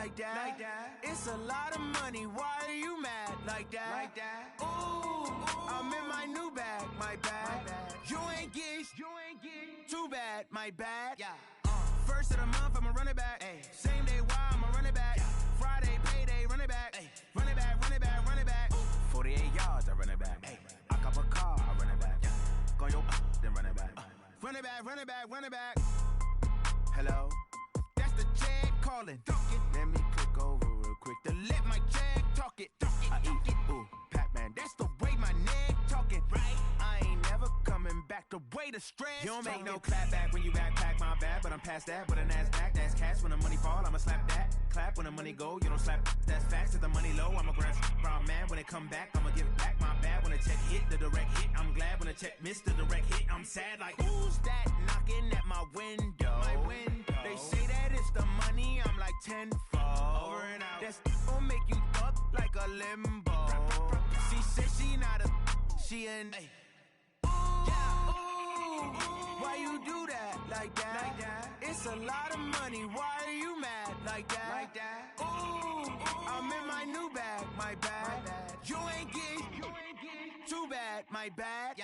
like that. It's a lot of money, why are you mad like that? Ooh, I'm in my new bag, my bad. You ain't get too bad, my bad. First of the month, I'ma run it back. Same day, why I'ma run it back. Friday, payday, run it back. Run it back, run it back, run it back. 48 yards, I run it back. I cop a car, I run it back. Go your then run it back. Run it back, run it back, run it back. Hello, that's the jag calling. Let me click over real quick to let my jag talk it. I eat it, ooh, Pac-Man, that's the way my neck talking. Right, I ain't never coming back the way the stress. You don't make no clap back when you backpack, my bad, but I'm past that. But a NASDAQ, that's cash. When the money fall, I'ma slap that. Clap when the money go, you don't slap. That's facts. If the money low, I'ma grab brown man. When it come back, I'ma give back my bad. When the check hit, the direct hit, I'm glad. When the check missed the direct hit, I'm sad. Like, who's that knocking at my window? My window. They say that it's the money, I'm like tenfold. Over and out. That's gon' make you up like a limbo. She said she not a, she an. Why you do that like that? It's a lot of money, why are you mad like that? Ooh, I'm in my new bag, my bad. You ain't get too bad, my bad.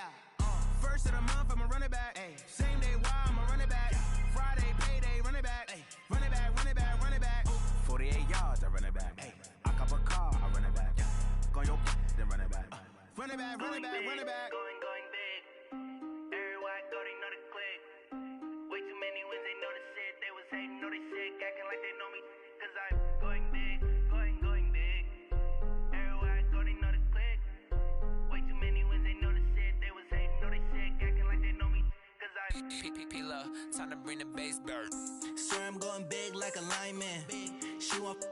First of the month, I'ma run it back. Same day, why I'ma run it back. Friday, payday, run it back. Run it back, run it back, run it back. 48 yards, I run it back. I cop a car, I run it back. Go your then run it back. Run it back, run it back, run it back. Going big. Everywhere I go, they know the click. Way too many wins, they know the shit. They was hating, know they sick, acting like they know me. Cause I'm going big, going big. Everywhere I go, they know the click. Way too many wins, they know the shit. They was hating, know they sick, acting like they know me. Cause I'm P-P-P-Love, time to bring the bass bird. Swear I'm going big like a lineman. She want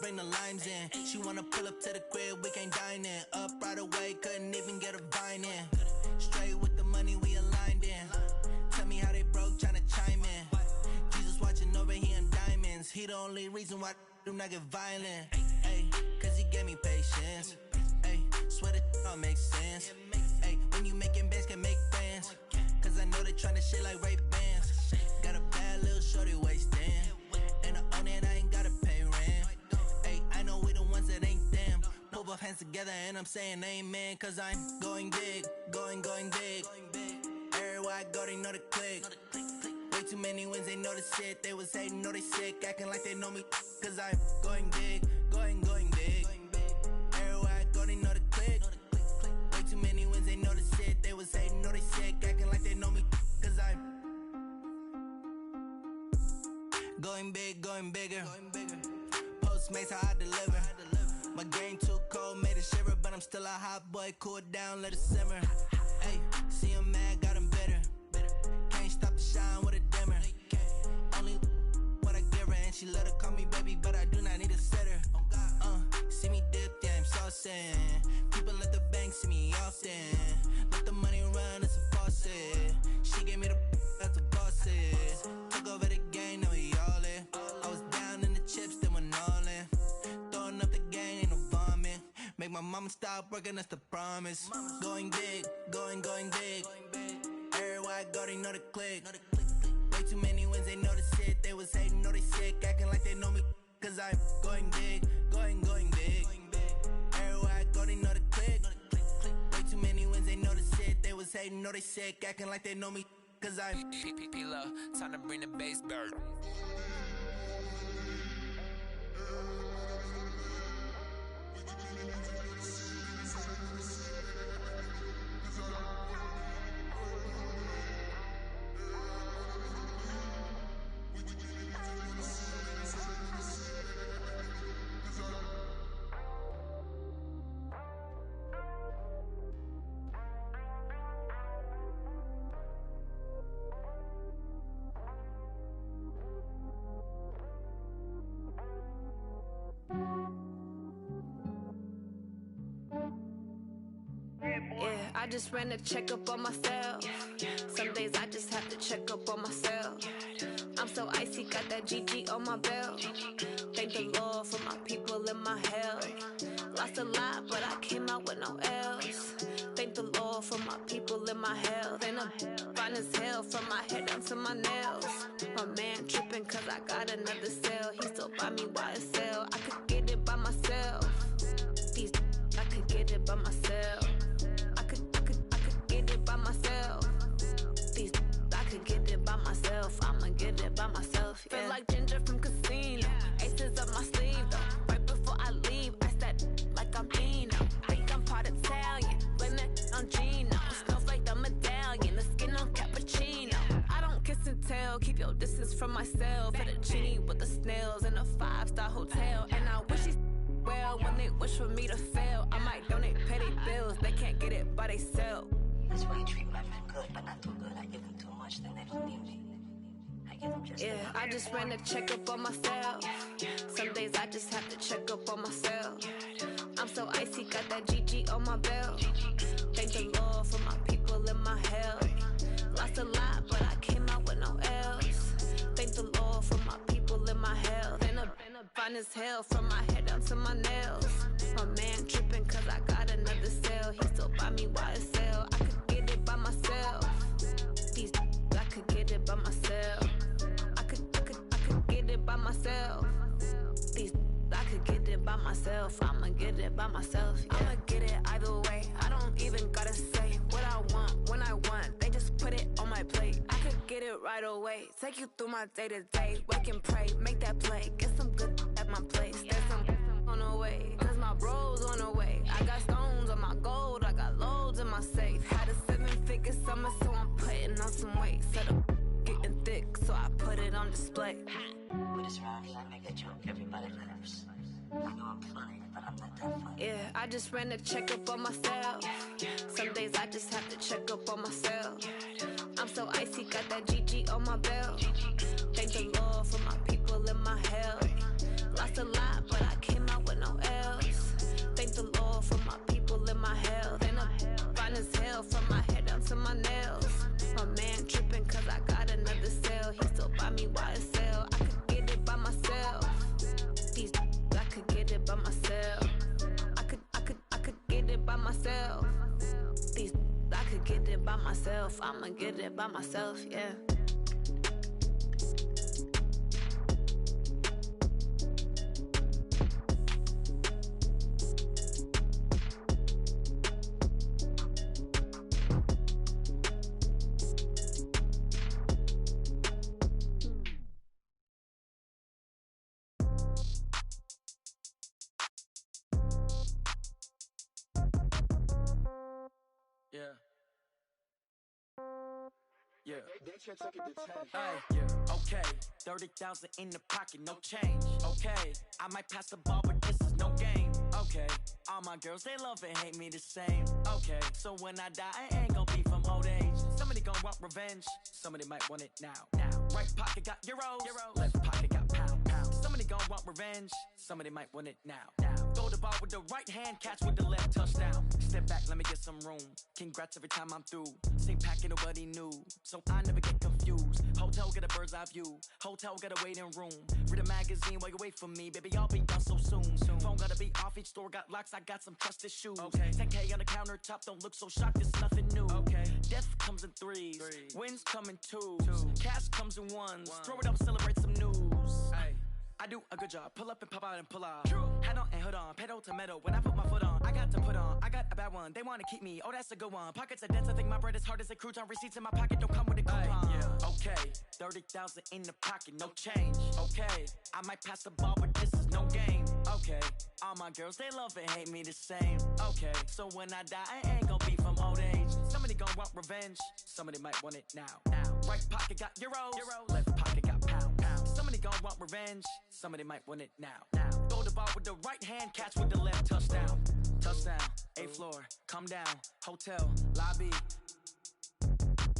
bring the limes in. She wanna pull up to the crib, we can't dine in. Up right away, couldn't even get a vine in. Straight with the money we aligned in. Tell me how they broke, tryna chime in. Jesus watching over here in diamonds. He the only reason why I do not get violent. Ay, cause he gave me patience. Ay, swear that all makes sense. Ay, when you making bands, can make friends. Cause I know they tryna shit like Ray-Bans. Got a bad little shorty wasting. And I own it, I ain't gotta pay rent. Ay, I know we the ones that ain't them. Pull both hands together and I'm saying amen. Cause I'm going big, going big. Everywhere I go, they know the click. Way too many wins, they know the shit. They was hating, know they sick, acting like they know me. Cause I'm going big, going big. Everywhere I go, they know the click. Way too many wins, they know the shit. They was hating, know they sick, acting like they know me. Cause I'm going big, going bigger. Postmates, how I deliver. My game too cold, made it shiver. But I'm still a hot boy, cool it down, let it simmer. Hey, see him mad, got him bitter. Can't stop the shine with a dimmer. Only what I give her, and she let her call me baby, but I do not need a sitter. See me dip, yeah, I'm saucing. People at the bank see me often. Let the money run, it's a faucet. She gave me the that's a bosses. Took over the game, now we all in. I was down in the chips, then went all in. Throwing up the game, ain't no vomit. Make my mama stop working, that's the promise. Going big, going big. Everywhere I go, they know the click. Way too many wins, they know the shit. They was hating, know they sick, acting like they know me. Cause I'm going big, going big. Everywhere I go, they know the click. Way too many wins, they know the shit. They was hating, know they sick, acting like they know me. Cause I'm P-P-P-Love, time to bring the bass bird. Yeah, I just ran a checkup on myself. Some days I just have to check up on myself. I'm so icy, got that GG on my belt. Thank the Lord for my people and my health. Lost a lot, but I came out with no L's. Thank the Lord for my people and my health. And I'm fine as hell from my head down to my nails. My man tripping cause I got another cell. He still buy me YSL. it by myself. Feel like Ginger from Casino. Aces up my sleeve though. Right before I leave, I said like I'm Dino. Think I'm part Italian, blame it on Gino. Snowflake the medallion, the skin on cappuccino. I don't kiss and tell, keep your distance from myself. At a genie with the snails in a 5-star hotel. And I wish he's well when they wish for me to fail. I might donate, pay their bills, they can't get it by they sell. That's why you treat women good, but not too good. I give them too much, then they don't need me. I give them just enough. I just ran a checkup on myself. Some days I just have to check up on myself. I'm so icy, got that GG on my belt. Thank the Lord for my people in my health. Lost a lot, but I came out with no L's. Thank the Lord for my people in my health. And a fine as hell from my head down to my nails. My man tripping cause I got another cell. He still buy me YSL. I could get it by myself. These I could get it by myself. I could get it by myself. These I could get it by myself. I'ma get it by myself. Yeah. I'ma get it either way. I don't even gotta say what I want when I want. They just put it on my plate. I could get it right away. Take you through my day to day. Wake and pray, make that play. Get some good at my place. There's some on the way, cause my bros on the way. I got stones on my gold. I got loads in my safe. Had a 7-figure summer, so I'm putting on some weight. Set up getting thick, so I put it on display. With this round, I make a joke, everybody laughs. I know I'm funny, but I'm not that funny. Yeah, I just ran a checkup on myself. Some days I just have to check up on myself. I'm so icy, got that GG on my belt. Thank the Lord for my people in my health. Lost a lot, but I came out with no L's. Thank the Lord for my people in my health. And I'm fine as hell from my head down to my nails. My man tripping cause I got another cell. He still buy me YSL. I could get it by myself. These I could get it by myself. I could get it by myself. These I could get it by myself. I'ma get it by myself, yeah. Yeah. Hey, yeah. Okay, 30,000 in the pocket, no change. Okay, I might pass the ball, but this is no game. Okay, all my girls, they love and hate me the same. Okay, so when I die, I ain't gon' be from old age. Somebody gon' want revenge, somebody might want it now. Right pocket got euros, left pocket got pound. Somebody gon' want revenge, somebody might want it now. Throw the ball with the right hand, catch with the left, touchdown. Step back, let me get some room. Congrats every time I'm through. Same packet, nobody knew, so I never get confused. Hotel get a bird's eye view, hotel got a waiting room. Read a magazine while you wait for me, baby, I'll be done so soon. Phone gotta be off, each store got locks, I got some trusted shoes. 10K on the countertop, don't look so shocked, it's nothing new. Death comes in threes, wins come in twos, cash comes in ones. Throw it up, celebrate some news. I do a good job, pull up and pop out and pull out. Head on and hood on, pedal to metal. When I put my foot on, I got to put on. I got a bad one, they wanna keep me, oh that's a good one. Pockets are dense, I think my bread is hard as a crouton. Receipts in my pocket don't come with a coupon. Okay, 30,000 in the pocket, no change. Okay, I might pass the ball, but this is no game. Okay, all my girls, they love and hate me the same. Okay, so when I die, I ain't gon' be from old age. Somebody gon' want revenge, somebody might want it now. Right pocket got euros, left pocket got pound. Somebody gon' want revenge, somebody might want it now. Throw the ball with the right hand, catch with the left, touchdown. Touchdown, 8th floor, come down, hotel, lobby.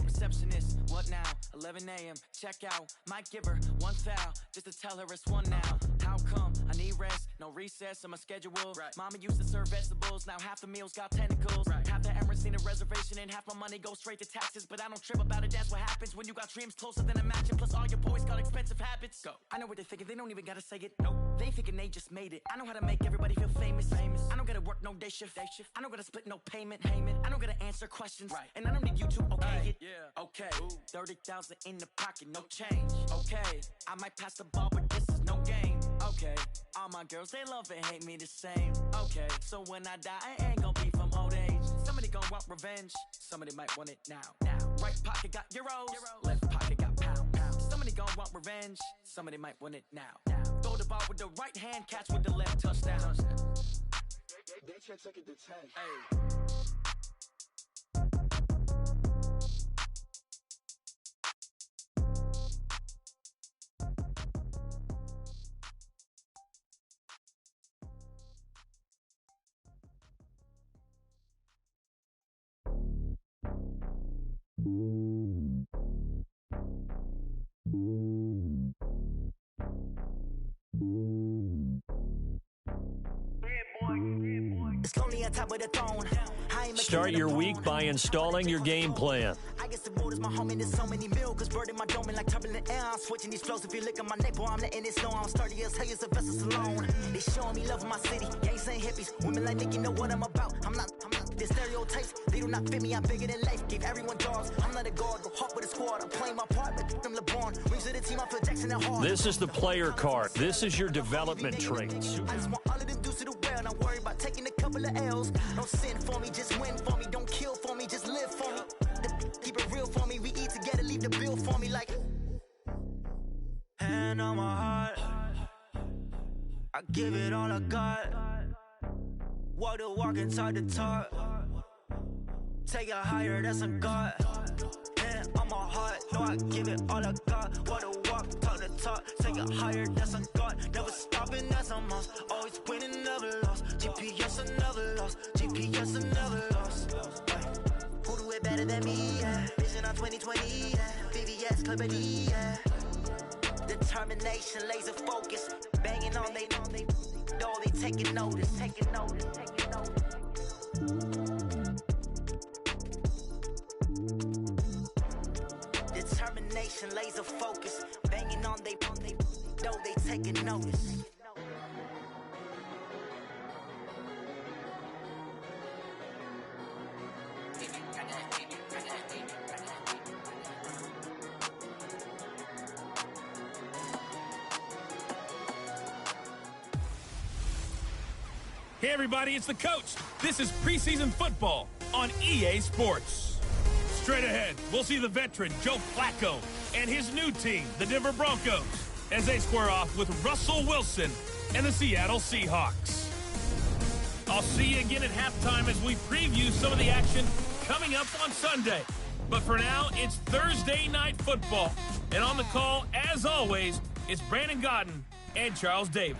Receptionist, what now? 11 a.m., check out. Might give her one foul, just to tell her it's one now. How come? I need rest, no recess in my schedule. Mama used to serve vegetables, now half the meals got tentacles. Half the Emirates need a reservation and half my money goes straight to taxes. But I don't trip about it, that's what happens when you got dreams closer than a match. Plus all your boys got expensive habits. Go. I know what they're thinking, they don't even gotta say it. Nope. They thinking they just made it. I know how to make everybody feel famous. I don't gotta work no day shift. I don't gotta split no payment. I don't gotta answer questions. And I don't need you to okay it. Okay, 30,000 in the pocket, no change. Okay, I might pass the ball, but this is no game. Okay, all my girls, they love and hate me the same. Okay, so when I die, I ain't gon' be from old age. Somebody gon' want revenge, somebody might want it now. Right pocket got euros, left pocket got pound. Somebody they gon' want revenge. Somebody might win it now. Throw the ball with the right hand, catch with the left, touchdown. They can't take it to 10. Hey. It's lonely on top of the throne. Start your week by installing your game plan. I guess the world is my home and there's so many milkers burning my dome and like turbulent air. I'm switching these flows. If you look at my neck, boy, I'm letting it slow. I'm sturdy as hell as a vessel Salone. They showing me love in my city. Gangs ain't hippies. Women like Nick, you know what I'm about. I'm not the stereotypes. They do not fit me. I'm bigger than life. Gave everyone dogs. I'm not a guard. Go hard with a squad. I'm playing my part, but I'm LeBron. Rings of the team. I feel Jackson and Hart. This is the player card. This is your development traits. I just want all of them dudes to the well. Not worry about taking a couple of L's. Don't sin for me, just win for me. Don't kill for me, just live for me. Keep it real for me. We eat together, leave the bill for me like. Hand on my heart, I give it all I got. Walk the walk inside the talk. Take it higher, that's a God. Hand on my heart, no, I give it all I got. Walk the walk, talk the talk. Take it higher, that's a God. Never stopping, that's a must. Always winning, never lost. GPS, I never lost. GPS, I never lost. Who do it better than me? Yeah. Vision on 2020. Yeah. VVS, Clarity. Yeah. Determination, laser focus. Banging on they door, they taking notice. Taking notice. Taking notice. Determination, laser focus. Banging on they door, they taking notice. Hey everybody, it's the coach. This is preseason football on EA Sports. Straight ahead, we'll see the veteran Joe Flacco and his new team, the Denver Broncos, as they square off with Russell Wilson and the Seattle Seahawks. I'll see you again at halftime as we preview some of the action coming up on Sunday. But for now, it's Thursday Night Football. And on the call, as always, it's Brandon Godden and Charles Davis.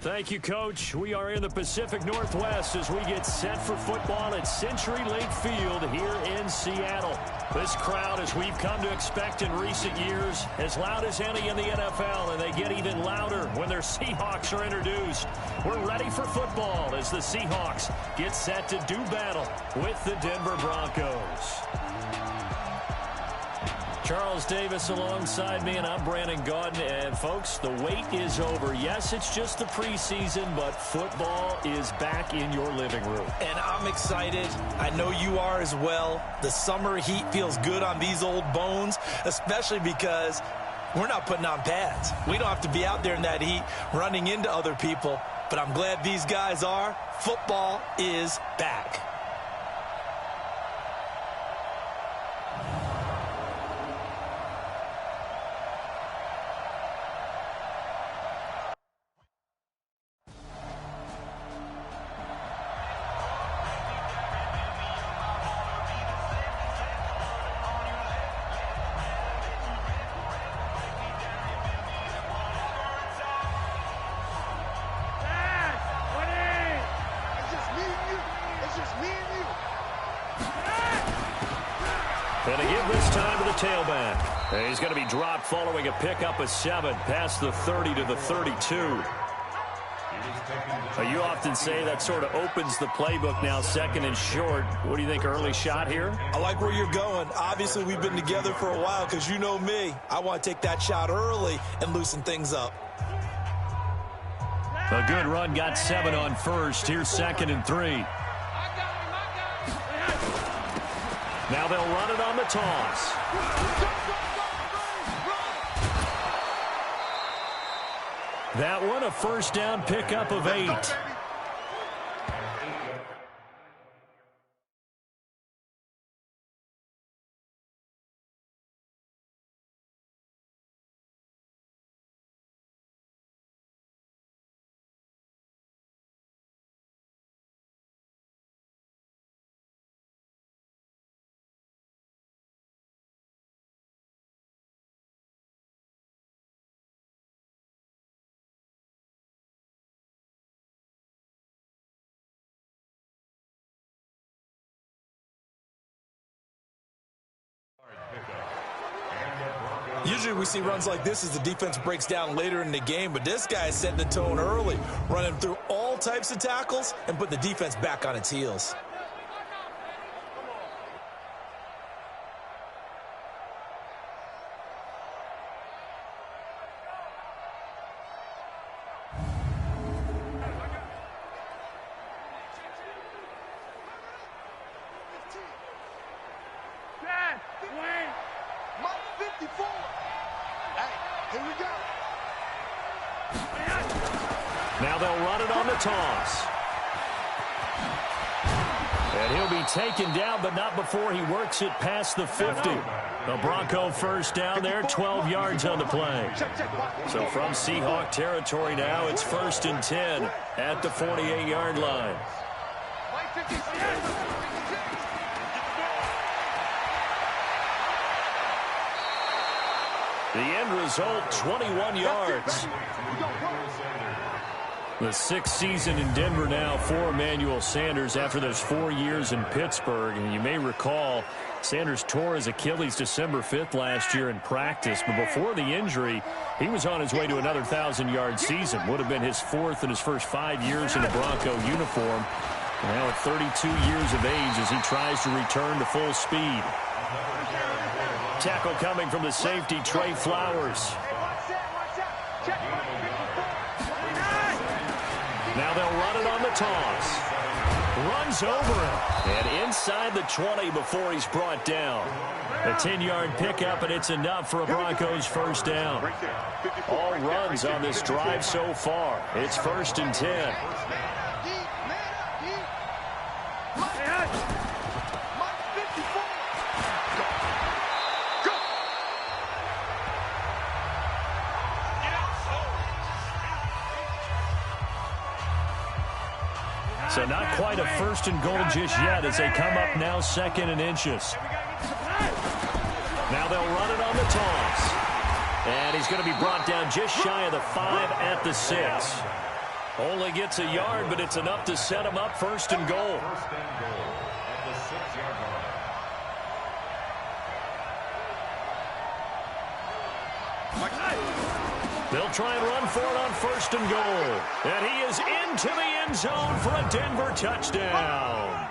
Thank you, Coach. We are in the Pacific Northwest as we get set for football at CenturyLink Field here in Seattle. This crowd, as we've come to expect in recent years, as loud as any in the NFL, and they get even louder when their Seahawks are introduced. We're ready for football as the Seahawks get set to do battle with the Denver Broncos. Charles Davis alongside me, and I'm Brandon Godden. And, folks, the wait is over. Yes, it's just the preseason, but football is back in your living room. And I'm excited. I know you are as well. The summer heat feels good on these old bones, especially because we're not putting on pads. We don't have to be out there in that heat running into other people. But I'm glad these guys are. Football is back. And to give this time to the tailback. And he's going to be dropped following a pickup of 7 past the 30 to the 32. You often say that sort of opens the playbook now, second and short. What do you think, early shot here? I like where you're going. Obviously, we've been together for a while because you know me. I want to take that shot early and loosen things up. A good run, got 7 on first. Here's 2nd and 3. Now they'll run it on the toss. That one, a first down pickup of 8. Usually we see runs like this as the defense breaks down later in the game, but this guy is setting the tone early, running through all types of tackles and put the defense back on its heels. Now they'll run it on the toss. And he'll be taken down, but not before he works it past the 50. The Bronco first down there, 12 yards on the play. So from Seahawk territory now, it's 1st and 10 at the 48-yard line. The end result, 21 yards. The 6th season in Denver now for Emmanuel Sanders after those 4 years in Pittsburgh. And you may recall, Sanders tore his Achilles December 5th last year in practice. But before the injury, he was on his way to another 1,000-yard season. Would have been his 4th in his first 5 years in a Bronco uniform. Now at 32 years of age as he tries to return to full speed. Tackle coming from the safety, Trey Flowers. Now they'll run it on the toss. Runs over him. And inside the 20 before he's brought down. A 10-yard pickup, and it's enough for a Broncos first down. All runs on this drive so far. It's 1st and 10. So not quite a 1st and goal just yet as they come up now 2nd and inches. Now they'll run it on the toss. And he's going to be brought down just shy of the 5 at the 6. Only gets a yard, but it's enough to set him up 1st and goal. They'll try and run for it on 1st and goal. And he is into the end zone for a Denver touchdown.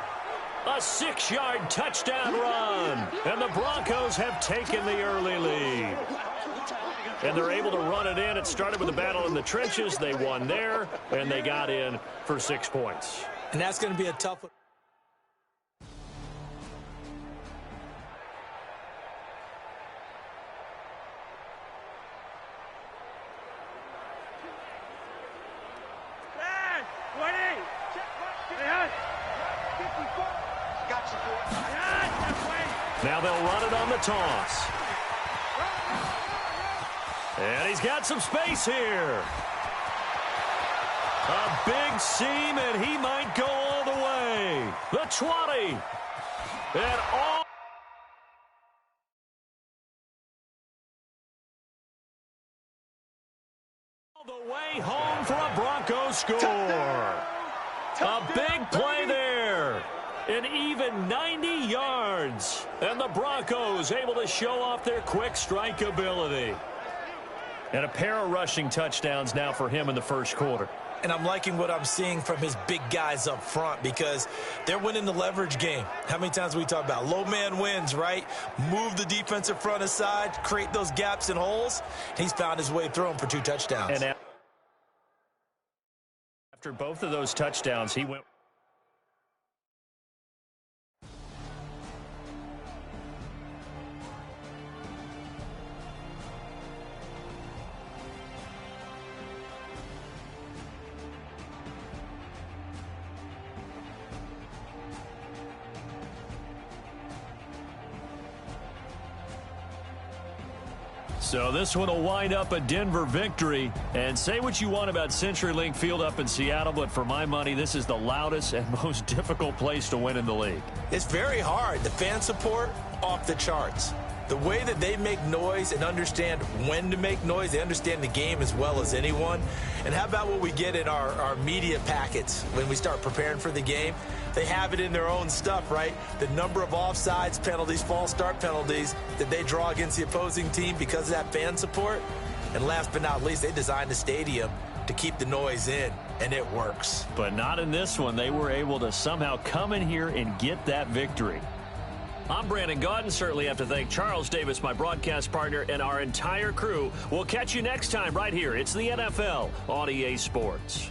A 6-yard touchdown run. And the Broncos have taken the early lead. And they're able to run it in. It started with a battle in the trenches. They won there, and they got in for 6 points. And that's going to be a tough one. Now they'll run it on the toss. And he's got some space here. A big seam, and he might go all the way. The 20. And all the way home for a Broncos score. A big play there. An even 90 yards. And the Broncos able to show off their quick strike ability. And a pair of rushing touchdowns now for him in the first quarter. And I'm liking what I'm seeing from his big guys up front because they're winning the leverage game. How many times we talk about low man wins, right? Move the defensive front aside, create those gaps and holes. He's found his way through them for 2 touchdowns. And after both of those touchdowns, he went. So this one will wind up a Denver victory. And say what you want about CenturyLink Field up in Seattle, but for my money, this is the loudest and most difficult place to win in the league. It's very hard. The fan support, off the charts. the way that they make noise and understand when to make noise, they understand the game as well as anyone. And how about what we get in our media packets when we start preparing for the game? They have it in their own stuff, right? The number of offsides penalties, false start penalties that they draw against the opposing team because of that fan support. And last but not least, they designed the stadium to keep the noise in, and it works. But not in this one. They were able to somehow come in here and get that victory. I'm Brandon Gaudin. Certainly have to thank Charles Davis, my broadcast partner, and our entire crew. We'll catch you next time right here. It's the NFL on EA Sports.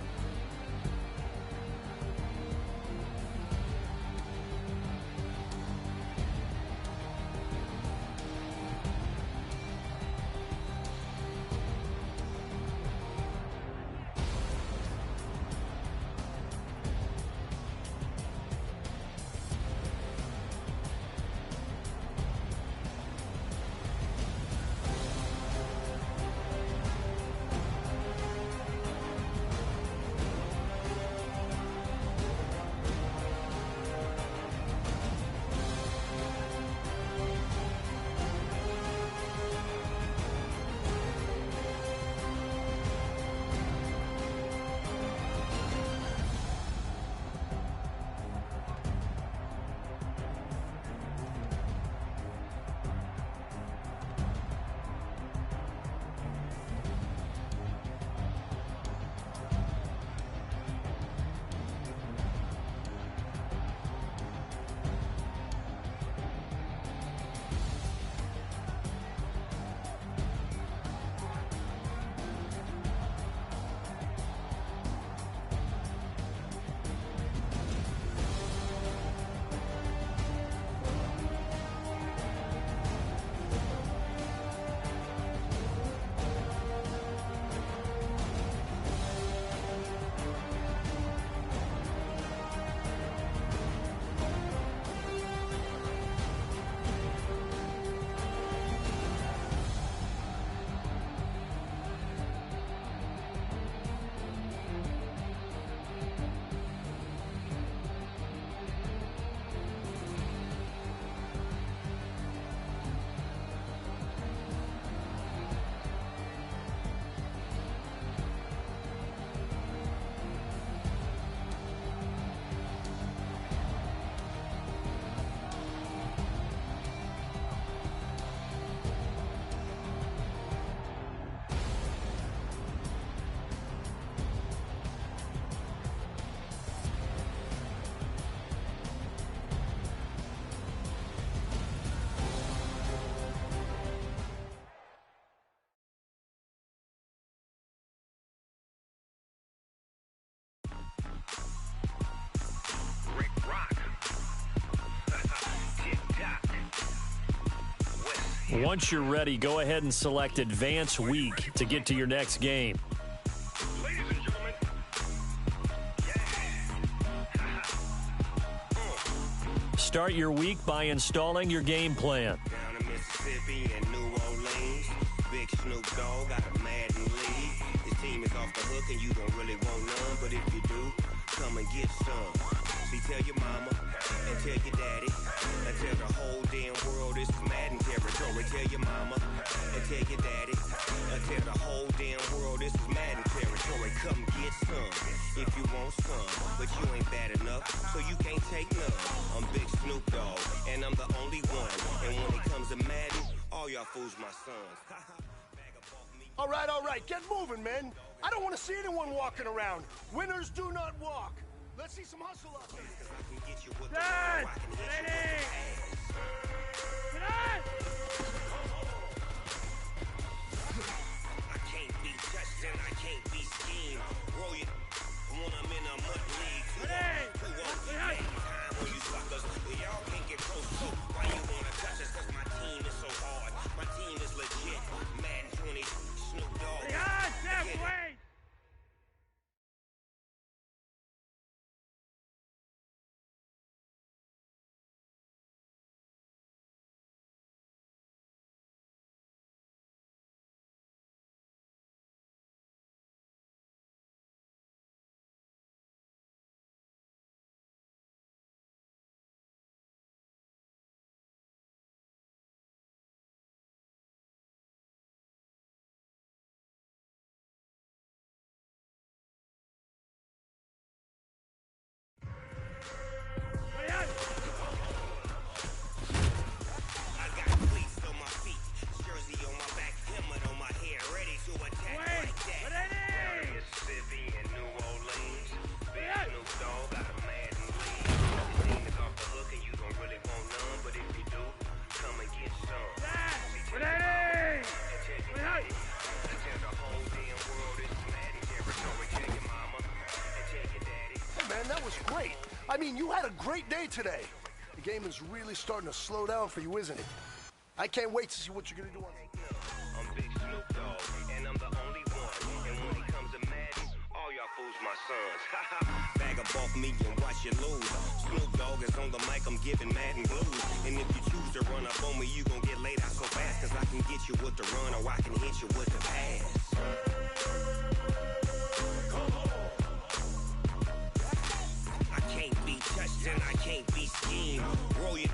Once you're ready, go ahead and select Advance Week to get to your next game. Start your week by installing your game plan. Down in Mississippi and New Orleans, Big Snoop Dogg got a Madden league. His team is off the hook and you don't really want none, but if you do, come and get some. See, tell your mama and tell your daddy and tell the whole damn world this is Madden territory. Tell your mama and tell your daddy and tell the whole damn world this is Madden territory. Come get some if you want some, but you ain't bad enough, so you can't take none. I'm Big Snoop Dogg, and I'm the only one. And when it comes to Madden, all y'all fools my sons. All right, get moving, man. I don't want to see anyone walking around. Winners do not walk. Let's see some hustle up here. Dad! Ready! Dad! I can't be touched and I can't be schemed. Roll it when I'm in a mud league. Who won't be paying time when you suckers? Y'all can't get close, so why you wanna touch us? Cause my team is so hard. My team is legit. Madden 20, Snoop Dogg. Yeah, Jeff, wait! I mean, you had a great day today. The game is really starting to slow down for you, isn't it? I can't wait to see what you're going to do on I'm Big Snoop Dogg, and I'm the only one. And when it comes to Madden, all y'all fools my sons. Bag up off me and watch you lose. Snoop Dogg is on the mic, I'm giving Madden blues. And if you choose to run up on me, you gon' get laid out so fast. Cause I can get you with the run or I can hit you with the pass. I can't be touched and I can't be schemed. Roll you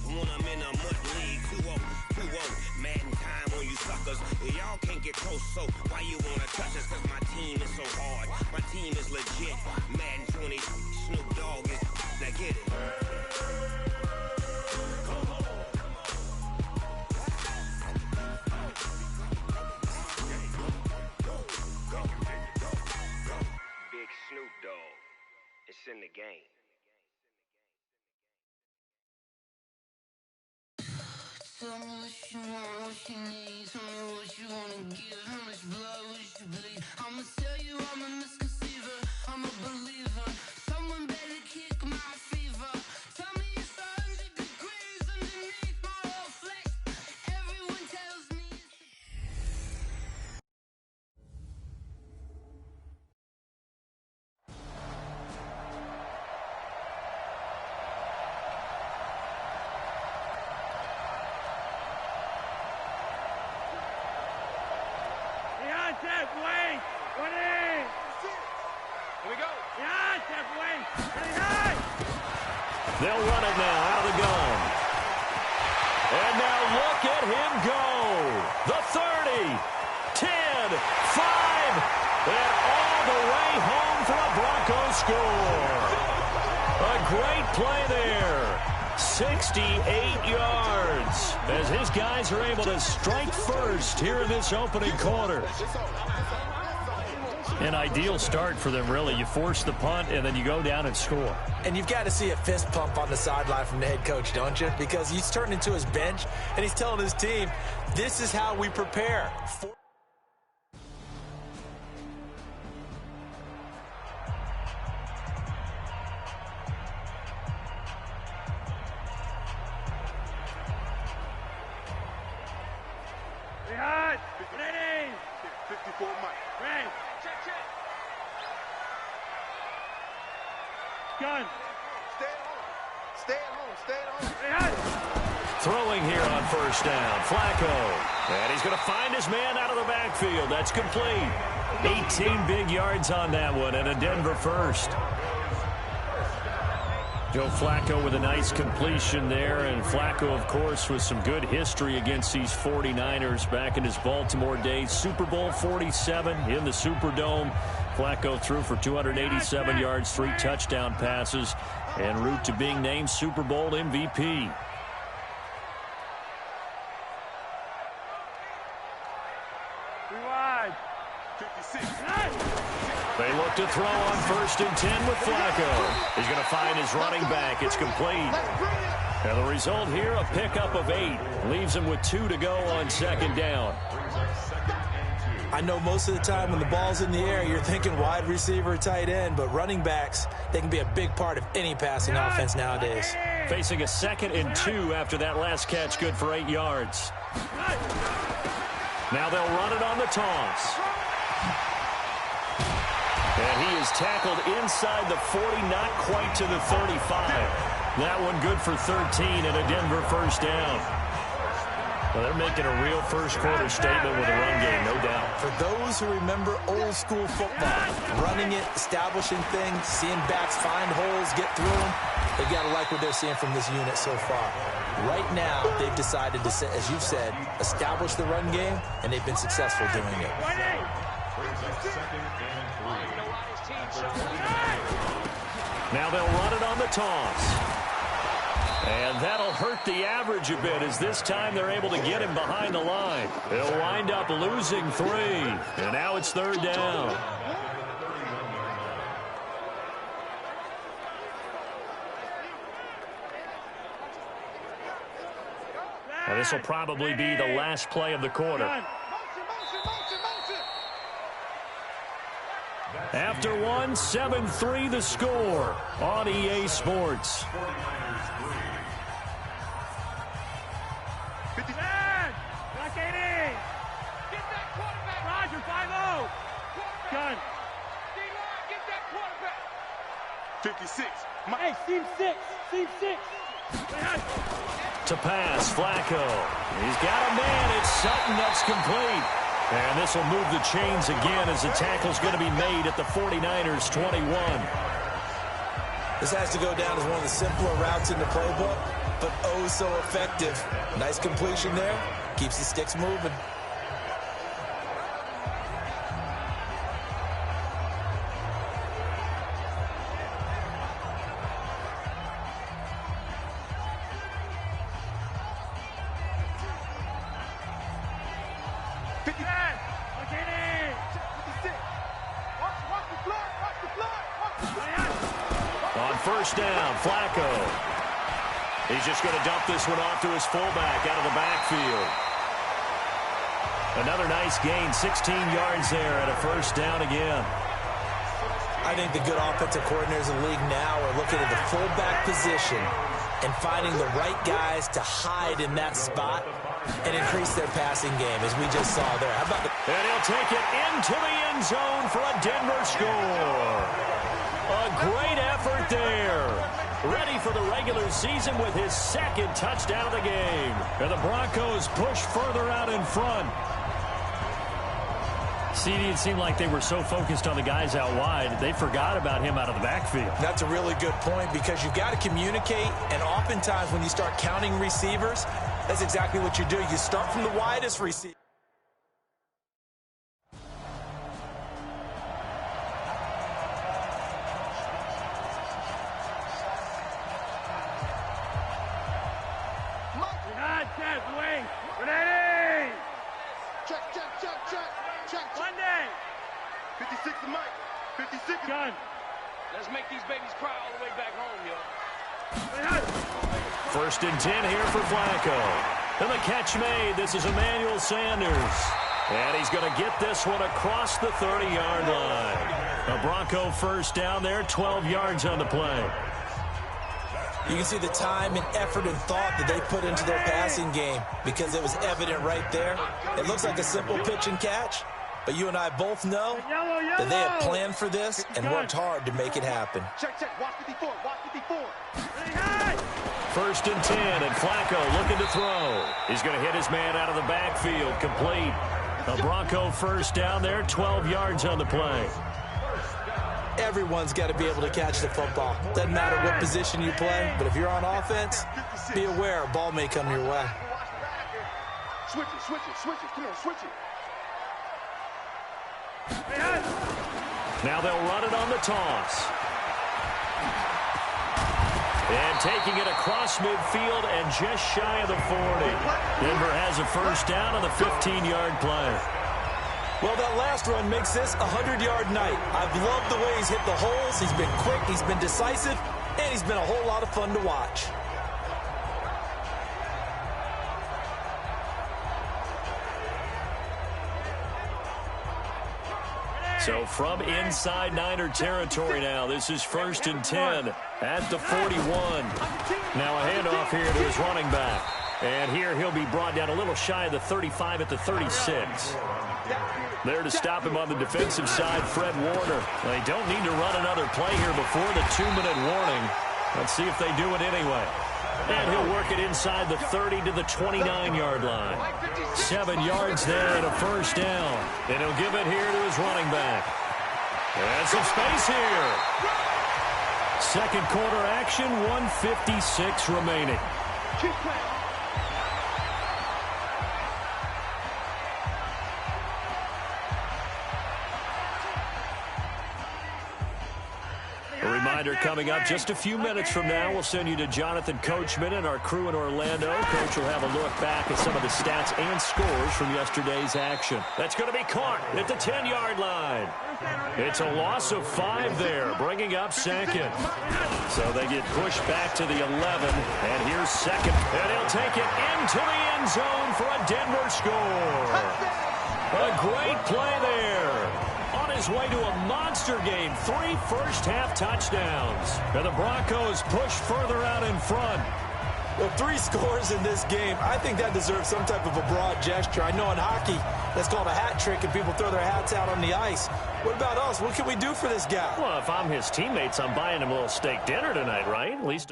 when I'm in a mud league. 2-0, 2-0, Madden time on you suckers. Y'all can't get close, so why you wanna touch us? Cause my team is so hard, my team is legit. Madden 20, Snoop Dogg is, now get it. Big Snoop Dogg, it's in the game. Tell me what you want, what you need. Tell me what you wanna give. How much blood would you bleed? I'ma tell you I'm a misconceiver. I'm a believer. Someone better kick my fever. Tell me it's 100 degrees underneath my whole flesh. Everyone tells me Jeff, wait! What is? Here we go. Yeah, Jeff, wait! Hey! They'll run it now out of the gun. And now look at him go. The 30, 10, 5, and all the way home for a Broncos score. A great play there. 68 yards as his guys are able to strike first here in this opening quarter. An ideal start for them, really. You force the punt, and then you go down and score. And you've got to see a fist pump on the sideline from the head coach, don't you? Because he's turned into his bench, and he's telling his team, this is how we prepare. Ready! Ready! 54 Mike. Ready! Check, check. Gun! Stay at home. Stay at home. Stay at home. Ready! Throwing here on first down, Flacco. And he's going to find his man out of the backfield. That's complete. 18 big yards on that one, and a Denver first. Joe Flacco with a nice completion there, and Flacco, of course, with some good history against these 49ers back in his Baltimore days. Super Bowl 47 in the Superdome. Flacco threw for 287 yards, 3 touchdown passes, en route to being named Super Bowl MVP. Rewind! 56. They look to throw on 1st and 10 with Flacco. He's going to find his running back. It's complete. And the result here, a pickup of 8. Leaves him with 2 to go on 2nd down. I know most of the time when the ball's in the air, you're thinking wide receiver, tight end, but running backs, they can be a big part of any passing offense nowadays. Facing a 2nd and 2 after that last catch, good for 8 yards. Now they'll run it on the toss. And he is tackled inside the 40, not quite to the 35. That one good for 13 and a Denver first down. Well, they're making a real first quarter statement with a run game, no doubt. For those who remember old school football, running it, establishing things, seeing backs find holes, get through them, they've got to like what they're seeing from this unit so far. Right now, they've decided to, as you've said, establish the run game, and they've been successful doing it. Now they'll run it on the toss. And that'll hurt the average a bit as this time they're able to get him behind the line. They'll wind up losing 3. And now it's 3rd down. And this will probably be the last play of the quarter. After one, 7-3 the score on EA Sports. Roger, 5-0. Gun. 56. Hey, seam 6. Seam 6. To pass, Flacco. He's got a man. It's Sutton that's complete. And this will move the chains again as the tackle's going to be made at the 49ers 21. This has to go down as one of the simpler routes in the playbook, but oh so effective. Nice completion there. Keeps the sticks moving. First down, Flacco. He's just going to dump this one off to his fullback out of the backfield. Another nice gain, 16 yards there at a first down again. I think the good offensive coordinators in the league now are looking at the fullback position and finding the right guys to hide in that spot and increase their passing game, as we just saw there. How about and he'll take it into the end zone for a Denver score. A great effort there. Ready for the regular season with his second touchdown of the game. And the Broncos push further out in front. CD, it seemed like they were so focused on the guys out wide, they forgot about him out of the backfield. That's a really good point, because you've got to communicate, and oftentimes when you start counting receivers, that's exactly what you do. You start from the widest receiver. Monday. 56 to Mike. 56. Gun. Let's make these babies cry all the way back home, yo. First and 10 here for Flacco. And the catch made. This is Emmanuel Sanders. And he's going to get this one across the 30-yard line. A Bronco first down there, 12 yards on the play. You can see the time and effort and thought that they put into their passing game, because it was evident right there. It looks like a simple pitch and catch, but you and I both know that they had planned for this and worked hard to make it happen. Check. Watch 54. Watch 54. First and 10, and Flacco looking to throw. He's going to hit his man out of the backfield, complete. A Bronco first down there, 12 yards on the play. Everyone's got to be able to catch the football. Doesn't matter what position you play, but if you're on offense, be aware a ball may come your way. Switch it. Come on, switch it. Now they'll run it on the toss. And taking it across midfield and just shy of the 40. Denver has a first down on the 15-yard play. Well, that last run makes this a 100-yard night. I've loved the way he's hit the holes. He's been quick, he's been decisive, and he's been a whole lot of fun to watch. So from inside Niner territory now, this is first and 10 at the 41. Now a handoff here to his running back. And here he'll be brought down a little shy of the 35 at the 36. There to stop him on the defensive side, Fred Warner. They don't need to run another play here before the 2-minute warning. Let's see if they do it anyway. And he'll work it inside the 30 to the 29-yard line. 7 yards there and a first down. And he'll give it here to his running back. And some space here. Second quarter action, 1:56 remaining. A reminder coming up just a few minutes from now, we'll send you to Jonathan Coachman and our crew in Orlando. Coach will have a look back at some of the stats and scores from yesterday's action. That's going to be caught at the 10-yard line. It's a loss of 5 there, bringing up second. So they get pushed back to the 11, and here's second. And he'll take it into the end zone for a Denver score. A great play there. On his way to a monster game. 3 first-half touchdowns. And the Broncos push further out in front. Well, 3 scores in this game. I think that deserves some type of a broad gesture. I know in hockey, that's called a hat trick, and people throw their hats out on the ice. What about us? What can we do for this guy? Well, if I'm his teammates, I'm buying him a little steak dinner tonight, right? At least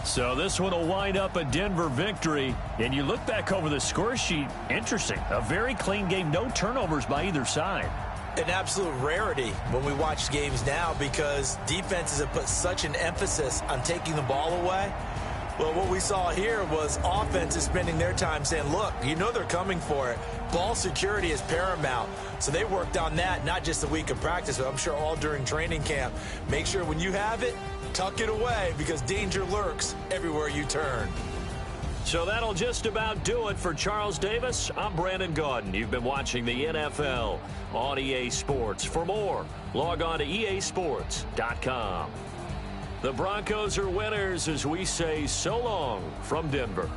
So this one will wind up a Denver victory. And you look back over the score sheet, interesting. A very clean game, no turnovers by either side. An absolute rarity when we watch games now because defenses have put such an emphasis on taking the ball away. Well, what we saw here was offenses spending their time saying, look, you know they're coming for it. Ball security is paramount. So they worked on that, not just a week of practice, but I'm sure all during training camp. Make sure when you have it, tuck it away because danger lurks everywhere you turn. So that'll just about do it for Charles Davis. I'm Brandon Gaudin. You've been watching the NFL on EA Sports. For more, log on to easports.com. The Broncos are winners as we say so long from Denver.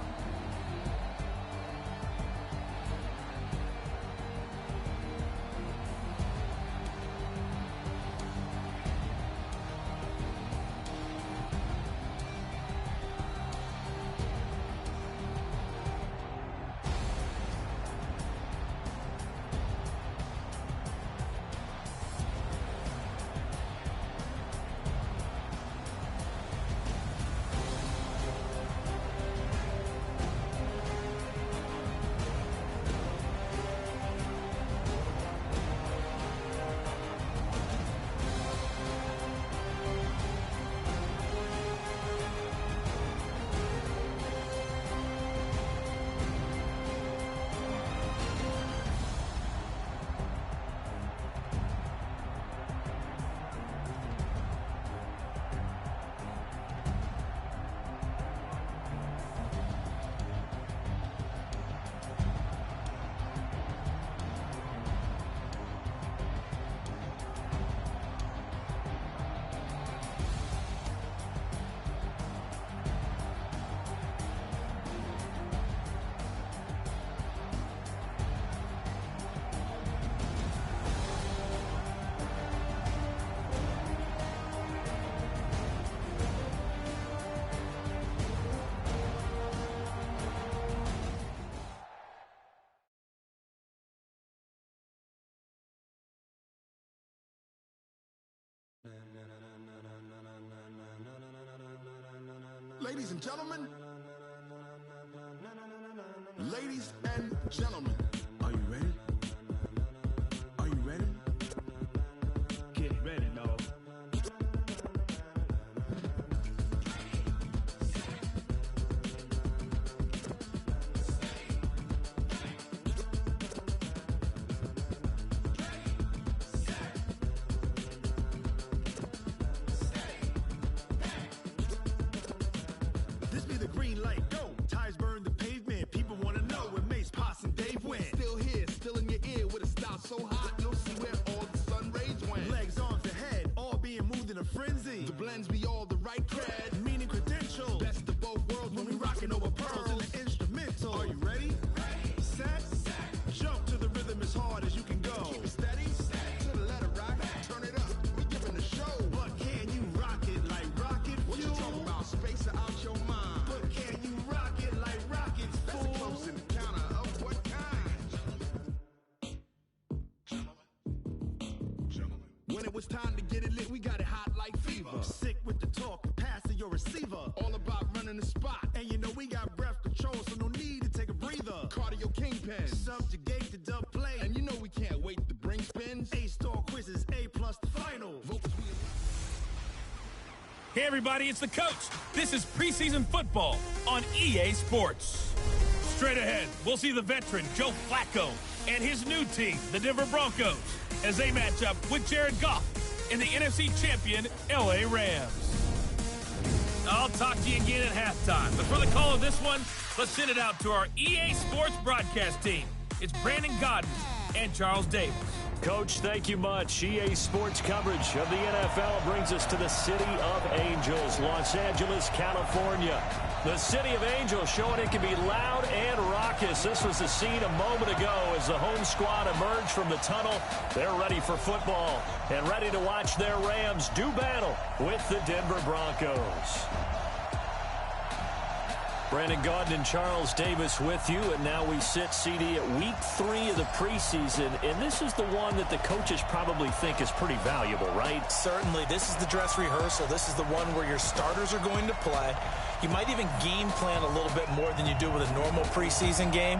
Ladies and gentlemen, are you ready? Are you ready? Get ready, dog. This be the green light, go. Tires burn the pavement. People want to know where Mace, Potts, and Dave went. Still here, still in your ear with a style so hot, you'll see where all the sun rays went. Legs, arms, and head, all being moved in a frenzy. The blends be all the right cred, meaning credentials. Best of both worlds when we rockin' over pearls in the instrumental. Are you ready? Set. Jump to the rhythm as hard as you can go. Keep it steady, to the letter rock. Turn it up, we giving the show. But can you rock it like rocket fuel? What you talking about? Space out your mind. But can you rock it like rockets, fool? That's a close encounter of what kind? When it was time to get it lit, we got it hot like fever. Sick with the talk, passing your receiver. All about running the spot. And you know we got breath control, so no need to take a breather. Cardio kingpin, subjugate the dub play. And you know we can't wait to bring spins. A-star quizzes, A+ the final. Hey everybody, it's the coach. This is preseason football on EA Sports. Straight ahead, we'll see the veteran Joe Flacco and his new team, the Denver Broncos, as they match up with Jared Goff in the NFC champion LA Rams. I'll talk to you again at halftime, but for the call of this one, let's send it out to our EA Sports broadcast team. It's Brandon Gaudin and Charles Davis. Coach, thank you much. EA Sports coverage of the NFL brings us to the City of Angels, Los Angeles, California. The City of Angels showing it can be loud and raucous. This was the scene a moment ago as the home squad emerged from the tunnel. They're ready for football and ready to watch their Rams do battle with the Denver Broncos. Brandon Gaudin and Charles Davis with you, and now we sit, CD, at week 3 of the preseason, and this is the one that the coaches probably think is pretty valuable, right? Certainly. This is the dress rehearsal. This is the one where your starters are going to play. You might even game plan a little bit more than you do with a normal preseason game,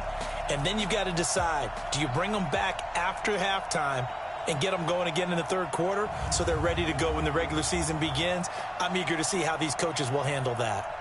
and then you've got to decide, do you bring them back after halftime and get them going again in the third quarter so they're ready to go when the regular season begins? I'm eager to see how these coaches will handle that.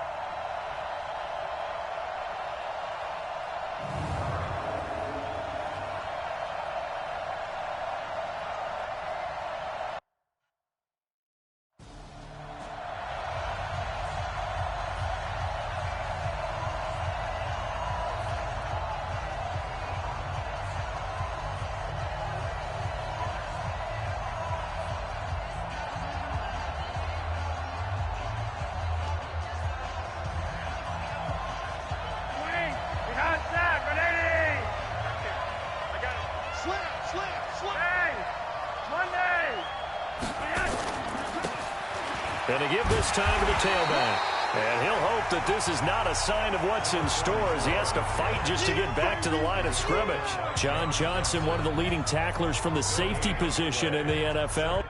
And to give this time to the tailback. And he'll hope that this is not a sign of what's in store as he has to fight just to get back to the line of scrimmage. John Johnson, one of the leading tacklers from the safety position in the NFL.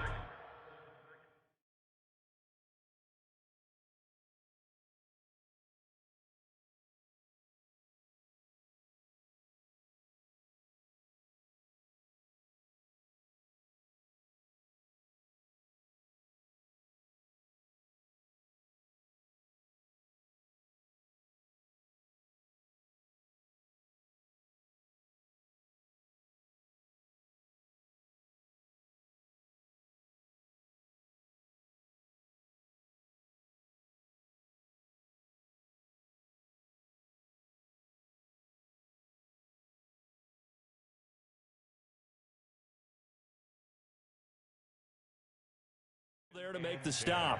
There to make the stop.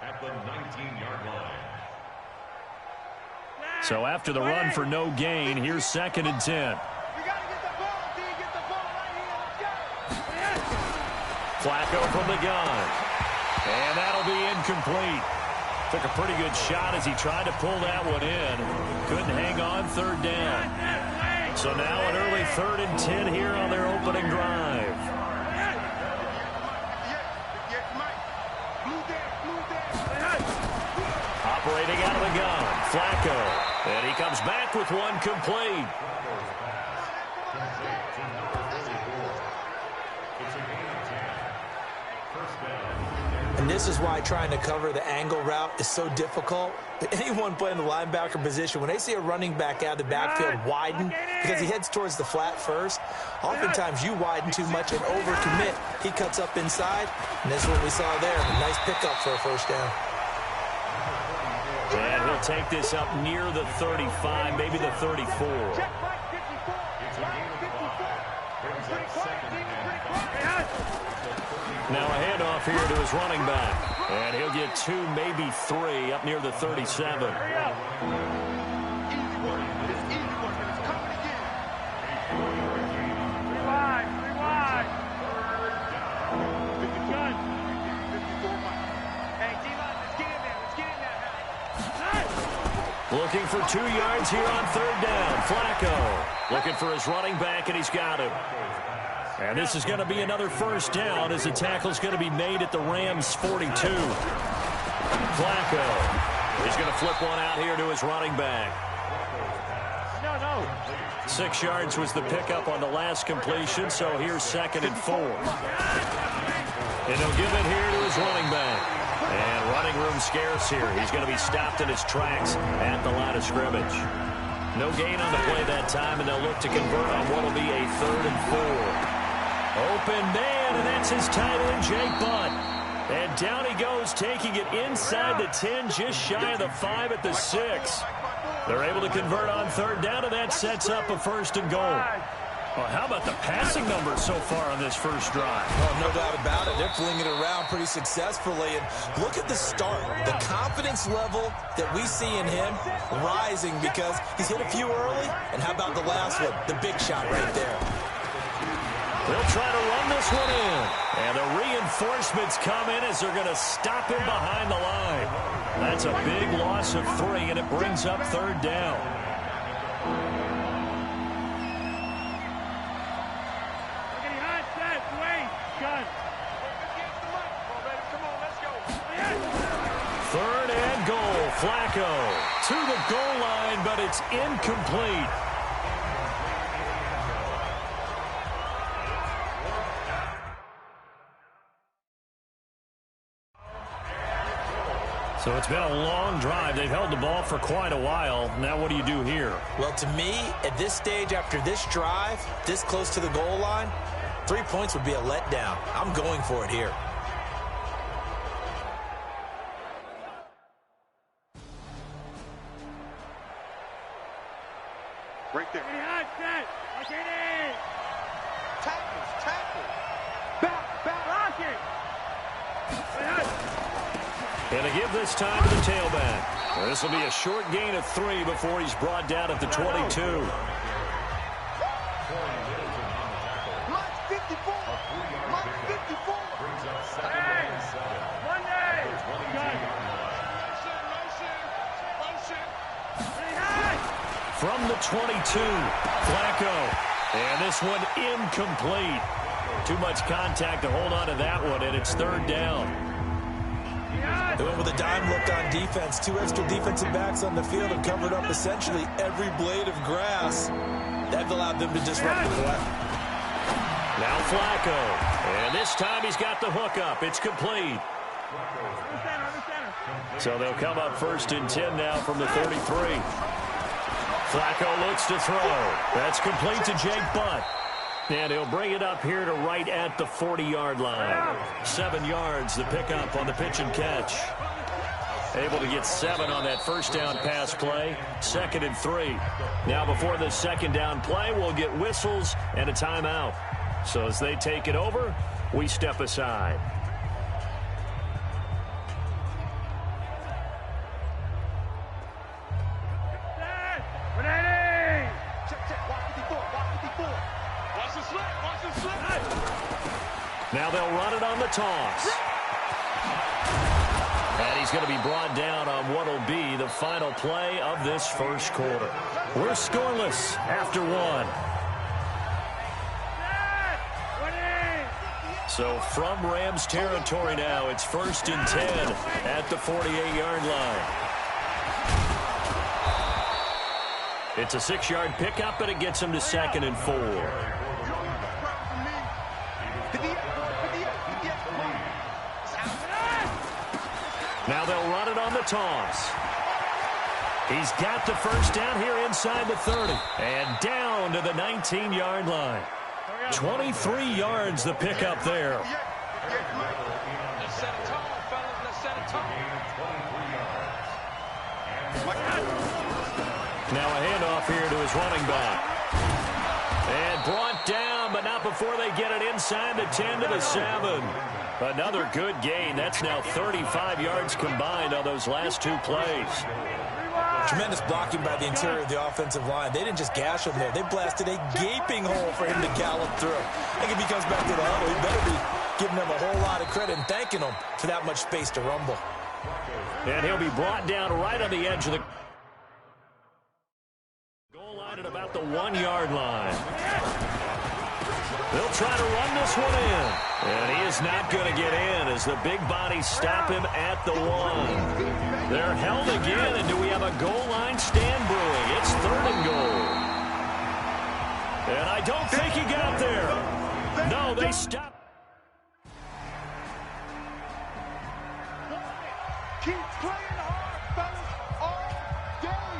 At the 19-yard line. So after the run for no gain, here's 2nd and 10. Flacco from the gun. And that'll be incomplete. Took a pretty good shot as he tried to pull that one in. Couldn't hang on, 3rd down. So now an early 3rd and 10 here on their opening drive. Operating out of the gun, Flacco. And he comes back with one complete. And this is why trying to cover the angle route is so difficult. Anyone playing the linebacker position, when they see a running back out of the backfield widen because he heads towards the flat first, oftentimes you widen too much and overcommit. He cuts up inside, and this is what we saw there. A nice pickup for a 1st down. And he'll take this up near the 35, maybe the 34. Now a handoff here to his running back. And he'll get 2, maybe 3 up near the 37. Looking for 2 yards here on 3rd down. Flacco looking for his running back, and he's got him. And this is going to be another 1st down as the tackle's going to be made at the Rams' 42. Flacco is going to flip one out here to his running back. 6 yards was the pickup on the last completion, so here's 2nd and 4. And he'll give it here to his running back. And running room scarce here. He's going to be stopped in his tracks at the line of scrimmage. No gain on the play that time, and they'll look to convert on what will be a 3rd and 4. Open man, and that's his tight end, Jake Butt. And down he goes, taking it inside the 10, just shy of the 5 at the 6. They're able to convert on 3rd down, and that sets up a 1st and goal. Well, how about the passing numbers so far on this first drive? Oh, no doubt about it. They're flinging it around pretty successfully. And look at the start. The confidence level that we see in him rising because he's hit a few early. And how about the last one? The big shot right there. They'll try to run this one in. And the reinforcements come in as they're going to stop him behind the line. That's a big loss of 3, and it brings up 3rd down. Third and goal. Flacco to the goal line, but it's incomplete. So it's been a long drive. They've held the ball for quite a while. Now what do you do here? Well, to me, at this stage, after this drive, this close to the goal line, 3 points would be a letdown. I'm going for it here. Right there. Tackles. Block it. And to give this time to the tailback. This will be a short gain of 3 before he's brought down at the 22. From the 22, Flacco. And this one incomplete. Too much contact to hold on to that one, and it's 3rd down. They went with a dime look on defense. 2 extra defensive backs on the field and covered up essentially every blade of grass. That allowed them to disrupt the play. Now Flacco. And this time he's got the hook up. It's complete. So they'll come up 1st and 10 now from the 33. Flacco looks to throw. That's complete to Jake Butt. And he'll bring it up here to right at the 40-yard line. 7 yards, the pickup on the pitch and catch. Able to get 7 on that first down pass play. 2nd and 3. Now before the 2nd down play, we'll get whistles and a timeout. So as they take it over, we step aside. Now they'll run it on the toss. And he's going to be brought down on what will be the final play of this first quarter. We're scoreless after 1. So from Rams territory now, it's 1st and 10 at the 48-yard line. It's a 6-yard pickup, and it gets him to 2nd and 4. Now they'll run it on the toss. He's got the first down here inside the 30. And down to the 19-yard line. 23 yards the pickup there. Let's set a tone, fellas. Let's set a tone. Now a handoff here to his running back. And brought down, but not before they get it inside the 10 to the 7. Another good gain. That's now 35 yards combined on those last 2 plays. Tremendous blocking by the interior of the offensive line. They didn't just gash him there. They blasted a gaping hole for him to gallop through. I think if he comes back to the huddle, he better be giving them a whole lot of credit and thanking them for that much space to rumble. And he'll be brought down right on the edge of the goal line at about the 1-yard line. They'll try to run this one in. And he is not going to get in as the big bodies stop him at the 1. They're held again, and do we have a goal line stand brewing? It's 3rd and goal. And I don't think he got there. No, they stop. Keep playing hard, fellas, all day.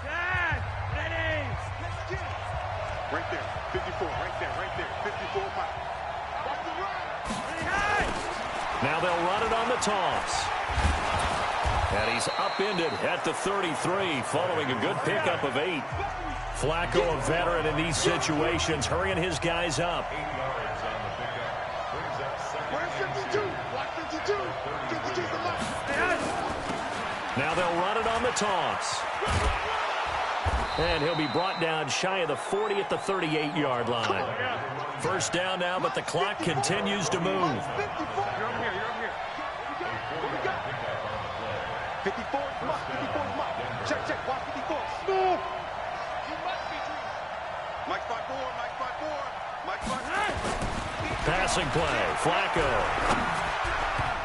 Dad, ready. Let's get it. Right there, 54, right there, 54 miles. Watch the run. Now they'll run it on the toss. And he's upended at the 33 following a good pickup of 8. Flacco, a veteran in these situations, hurrying his guys up. Where's 52? Block 52. 52's the mark. Now they'll run it on the toss. And he'll be brought down shy of the 40 at the 38-yard line. First down now, but the clock continues to move. You're up here. 54 is Mike. 54 is Mike. Check. Watch 54. Smooth. Mike spot 4. Passing play. Flacco.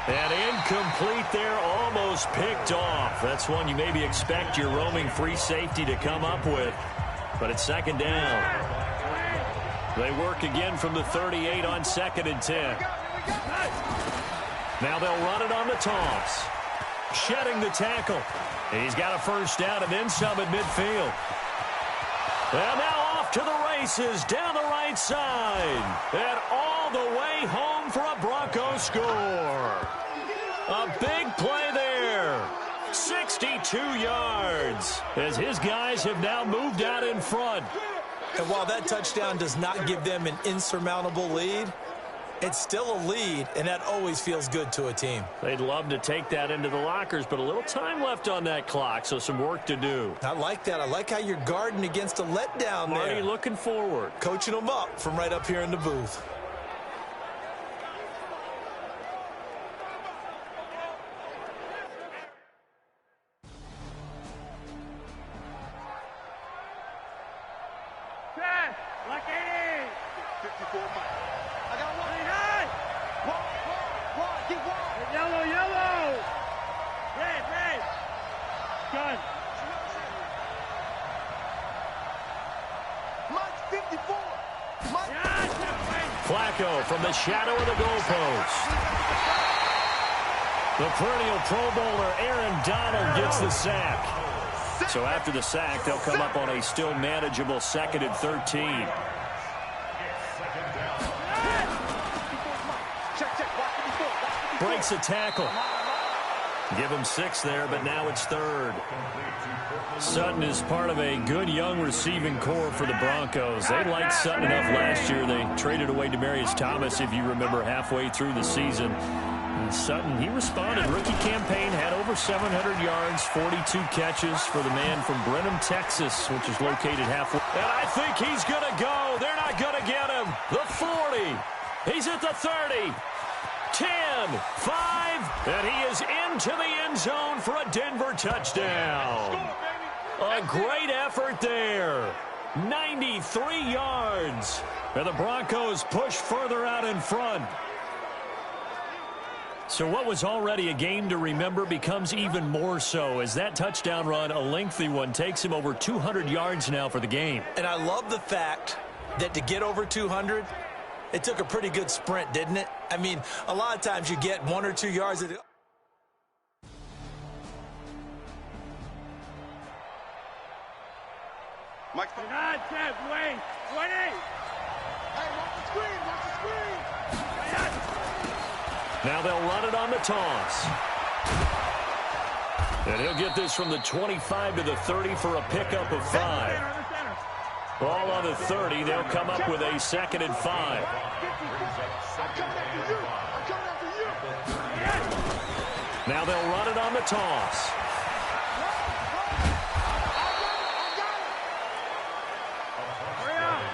And incomplete there, almost picked off. That's one you maybe expect your roaming free safety to come up with. But it's second down. They work again from the 38 on 2nd and 10. Now they'll run it on the toss. Shedding the tackle. He's got a first down and then some at midfield. And now off to the races down the right side. And all the way home for a Broncos score. A big play there. 62 yards as his guys have now moved out in front. And while that touchdown does not give them an insurmountable lead, it's still a lead, and that always feels good to a team. They'd love to take that into the lockers, but a little time left on that clock, so some work to do. I like that. I like how you're guarding against a letdown there. Marty looking forward. Coaching them up from right up here in the booth. Like 80. 54 Mike. I got one. Wide. Get wide. Yellow. Red. Gun. Mike's 54. Mike. Flacco from the shadow of the goalpost. The perennial Pro Bowler Aaron Donald gets the sack. So after the sack, they'll come up on a still manageable 2nd and 13. Breaks a tackle. Give him 6 there, but now it's 3rd. Sutton is part of a good young receiving core for the Broncos. They liked Sutton enough last year. They traded away Demaryius Thomas, if you remember, halfway through the season. And Sutton, he responded. Rookie campaign, had over 700 yards, 42 catches for the man from Brenham, Texas, which is located halfway. And I think he's going to go. They're not going to get him. The 40. He's at the 30. 10, 5, and he is into the end zone for a Denver touchdown. A great effort there. 93 yards. And the Broncos push further out in front. So what was already a game to remember becomes even more so as that touchdown run, a lengthy one, takes him over 200 yards now for the game. And I love the fact that to get over 200, it took a pretty good sprint, didn't it? I mean, a lot of times you get 1 or 2 yards. Mike's Wait. 20. Hey, watch the screen. Now they'll run it on the toss. And he'll get this from the 25 to the 30 for a pickup of 5. Ball on the 30. They'll come up with a 2nd and 5. Now they'll run it on the toss.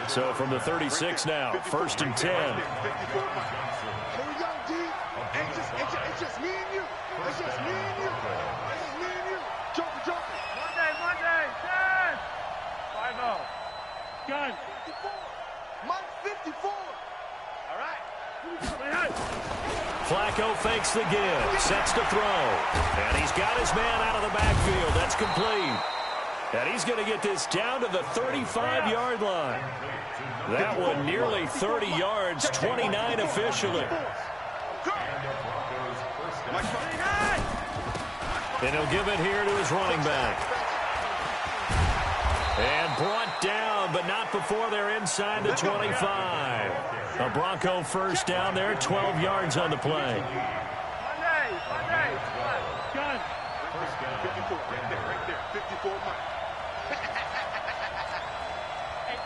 So from the 36 now, 1st and 10. Here we go, D. It's just me and you. It's just me and you. Joker. Monday. 10. 5-0. Gun. 54. Mike 54. All right. Flacco fakes the give, sets to throw. And he's got his man out of the backfield. That's complete. And he's going to get this down to the 35-yard line. That one nearly 30 yards, 29 officially. And he'll give it here to his running back. And brought down, but not before they're inside the 25. A Bronco first down there, 12 yards on the play. Monday. Gun. 54, right there. 54 Mike.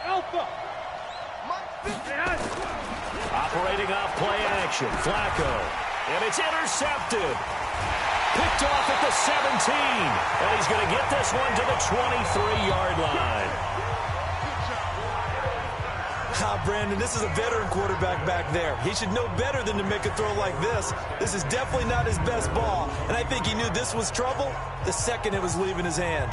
Alpha. Operating off play action. Flacco. And it's intercepted. Picked off at the 17. And he's going to get this one to the 23-yard line. Brandon, this is a veteran quarterback back there. He should know better than to make a throw like this. This is definitely not his best ball. And I think he knew this was trouble the second it was leaving his hand.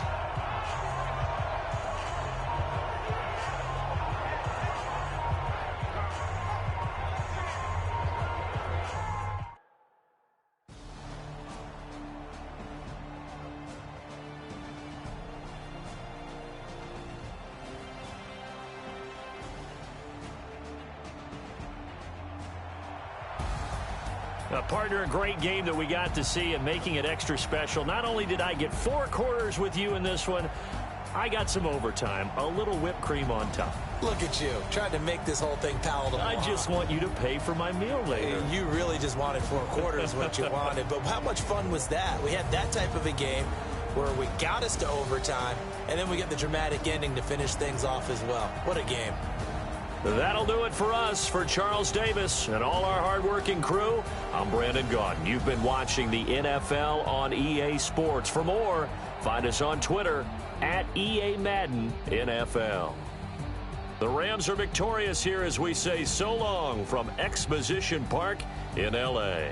Partner, a great game that we got to see and making it extra special. Not only did I get 4 quarters with you in this one, I got some overtime, a little whipped cream on top. Look at you, trying to make this whole thing palatable. I just want you to pay for my meal later. You really just wanted 4 quarters what you wanted, but how much fun was that? We had that type of a game where we got us to overtime, and then we get the dramatic ending to finish things off as well. What a game. That'll do it for us. For Charles Davis and all our hardworking crew, I'm Brandon Gaudin. You've been watching the NFL on EA Sports. For more, find us on Twitter at EA Madden NFL. The Rams are victorious here as we say so long from Exposition Park in L.A.